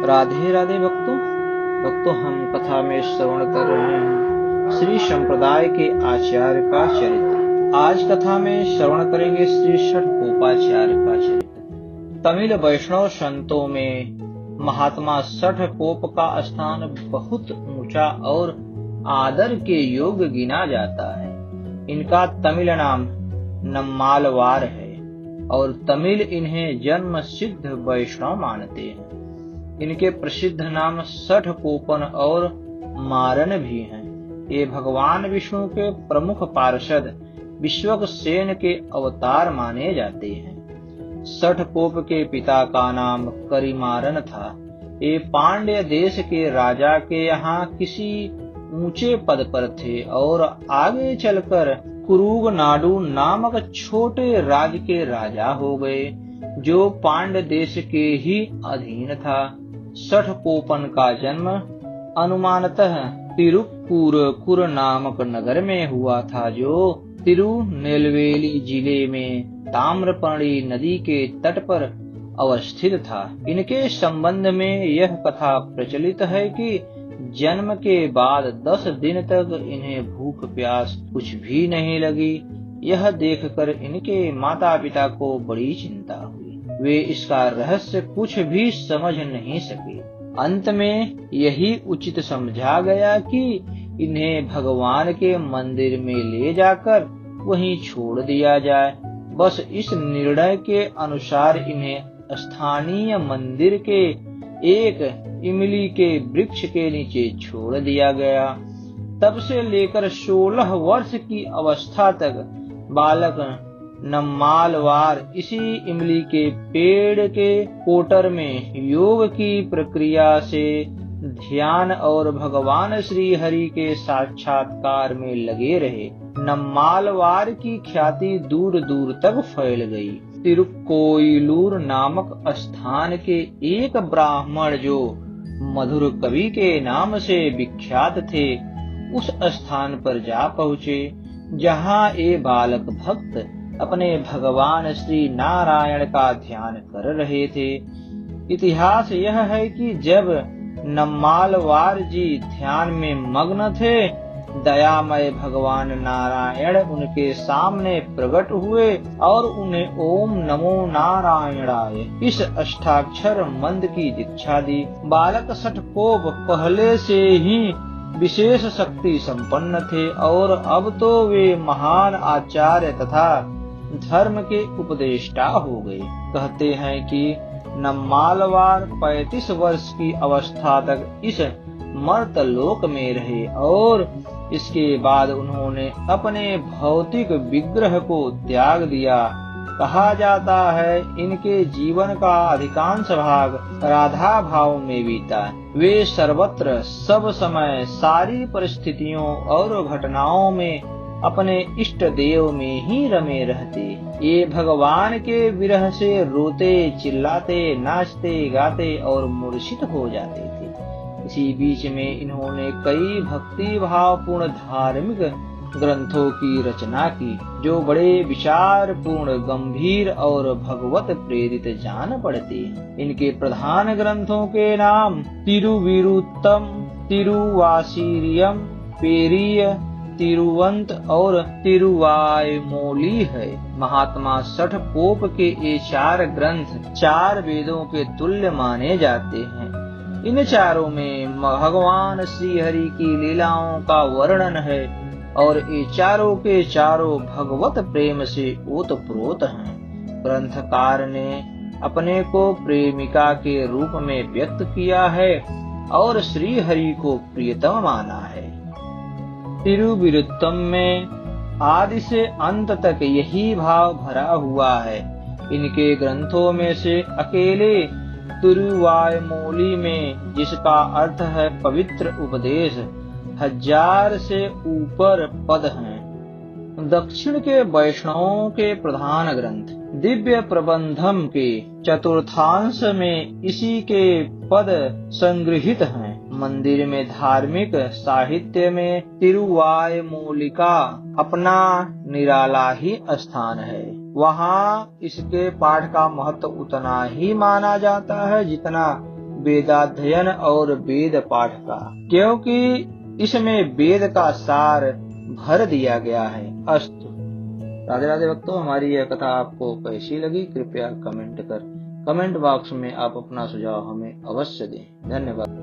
राधे राधे भक्तों, हम कथा में श्रवण कर रहे हैं श्री संप्रदाय के आचार्य का चरित्र। आज कथा में श्रवण करेंगे श्री षटकोपाचार्य का चरित्र। तमिल वैष्णव संतों में महात्मा षटकोप का स्थान बहुत ऊंचा और आदर के योग्य गिना जाता है। इनका तमिल नाम नम्मालवार है और तमिल इन्हें जन्म सिद्ध वैष्णव मानते हैं। इनके प्रसिद्ध नाम षटकोपन और मारन भी हैं। ये भगवान विष्णु के प्रमुख पार्षद विश्वक्सेन के अवतार माने जाते हैं। षटकोप के पिता का नाम करिमारन था। ये पांड्य देश के राजा के यहाँ किसी ऊंचे पद पर थे और आगे चलकर कुरुग नाडु नामक छोटे राज्य के राजा हो गए, जो पांड्य देश के ही अधीन था। षटकोपन का जन्म अनुमानतः तिरुक्कुर नामक नगर में हुआ था, जो तिरुनेलवेली जिले में ताम्रपर्णी नदी के तट पर अवस्थित था। इनके संबंध में यह कथा प्रचलित है कि जन्म के बाद 10 दिन तक इन्हें भूख प्यास कुछ भी नहीं लगी। यह देखकर इनके माता पिता को बड़ी चिंता हुई। वे इसका रहस्य कुछ भी समझ नहीं सके। अंत में यही उचित समझा गया कि इन्हें भगवान के मंदिर में ले जाकर वहीं छोड़ दिया जाए। बस इस निर्णय के अनुसार इन्हें स्थानीय मंदिर के एक इमली के वृक्ष के नीचे छोड़ दिया गया। तब से लेकर 16 वर्ष की अवस्था तक बालक नम्मालवार इसी इमली के पेड़ के कोटर में योग की प्रक्रिया से ध्यान और भगवान श्री हरि के साक्षात्कार में लगे रहे। नम्मालवार की ख्याति दूर दूर तक फैल गई। तिरुक्कोइलूर नामक स्थान के एक ब्राह्मण जो मधुर कवि के नाम से विख्यात थे, उस स्थान पर जा पहुँचे जहाँ ये बालक भक्त अपने भगवान श्री नारायण का ध्यान कर रहे थे। इतिहास यह है कि जब नम्मालवार जी ध्यान में मग्न थे, दयामय भगवान नारायण उनके सामने प्रकट हुए और उन्हें ओम नमो नारायणाय इस अष्टाक्षर मंत्र की दीक्षा दी। बालक षटकोप पहले से ही विशेष शक्ति संपन्न थे और अब तो वे महान आचार्य तथा धर्म के उपदेष्टा हो गए। कहते हैं कि नम्मालवार 35 वर्ष की अवस्था तक इस मर्तलोक में रहे और इसके बाद उन्होंने अपने भौतिक विग्रह को त्याग दिया। कहा जाता है इनके जीवन का अधिकांश भाग राधा भाव में बीता। वे सर्वत्र सब समय सारी परिस्थितियों और घटनाओं में अपने इष्ट देव में ही रमे रहते। ये भगवान के विरह से रोते, चिल्लाते, नाचते, गाते और मूर्छित हो जाते थे। इसी बीच में इन्होंने कई भक्ति भावपूर्ण धार्मिक ग्रंथों की रचना की, जो बड़े विचार पूर्ण, गंभीर और भगवत प्रेरित जान पड़ते हैं। इनके प्रधान ग्रंथों के नाम तिरुविरुत्तम, तिरुवासिरियम, पेरिय, तिरुवंत और तिरुवायमोली है। महात्मा षटकोप के ये 4 ग्रंथ 4 वेदों के तुल्य माने जाते हैं। इन चारों में भगवान श्री हरि की लीलाओं का वर्णन है और ये चारों के चारों भगवत प्रेम से ओतप्रोत हैं। ग्रंथकार ने अपने को प्रेमिका के रूप में व्यक्त किया है और श्री हरि को प्रियतम माना है। तिरुविरुत्तम में आदि से अंत तक यही भाव भरा हुआ है। इनके ग्रंथों में से अकेले तिरुवायमोली में, जिसका अर्थ है पवित्र उपदेश, 1000 से ऊपर पद हैं। दक्षिण के वैष्णवों के प्रधान ग्रंथ दिव्य प्रबंधम के चतुर्थांश में इसी के पद संग्रहित हैं। मंदिर में धार्मिक साहित्य में तिरुवायमोलिका अपना निराला ही स्थान है। वहाँ इसके पाठ का महत्व उतना ही माना जाता है जितना वेदाध्ययन और वेद पाठ का, क्योंकि इसमें वेद का सार भर दिया गया है। अस्तु। राधे राधे भक्तों, हमारी यह कथा आपको कैसी लगी कृपया कमेंट बॉक्स में आप अपना सुझाव हमें अवश्य दें। धन्यवाद।